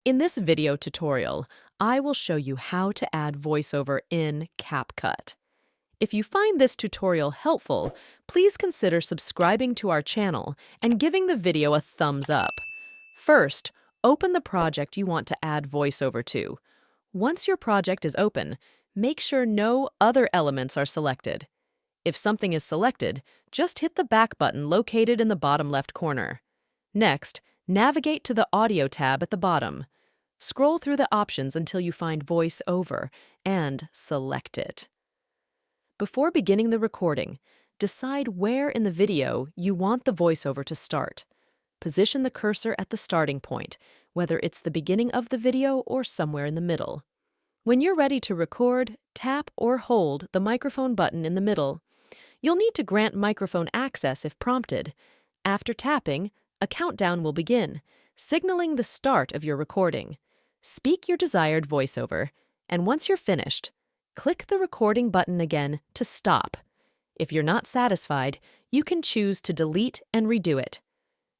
In this video tutorial, I will show you how to add voiceover in CapCut. If you find this tutorial helpful, please consider subscribing to our channel and giving the video a thumbs up. First, open the project you want to add voiceover to. Once your project is open, make sure no other elements are selected. If something is selected, just hit the back button located in the bottom left corner. Next, navigate to the Audio tab at the bottom. Scroll through the options until you find VoiceOver and select it. Before beginning the recording, decide where in the video you want the voiceover to start. Position the cursor at the starting point, whether it's the beginning of the video or somewhere in the middle. When you're ready to record, tap or hold the microphone button in the middle. You'll need to grant microphone access if prompted. After tapping, a countdown will begin, signaling the start of your recording. Speak your desired voiceover, and once you're finished, click the recording button again to stop. If you're not satisfied, you can choose to delete and redo it.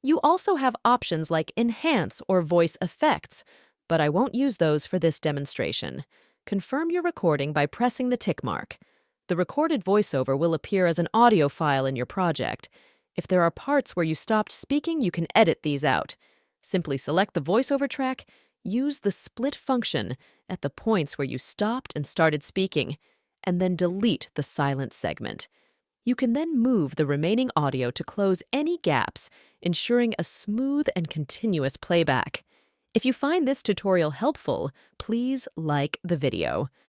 You also have options like Enhance or Voice Effects, but I won't use those for this demonstration. Confirm your recording by pressing the tick mark. The recorded voiceover will appear as an audio file in your project. If there are parts where you stopped speaking, you can edit these out. Simply select the voiceover track, use the split function at the points where you stopped and started speaking, and then delete the silent segment. You can then move the remaining audio to close any gaps, ensuring a smooth and continuous playback. If you find this tutorial helpful, please like the video.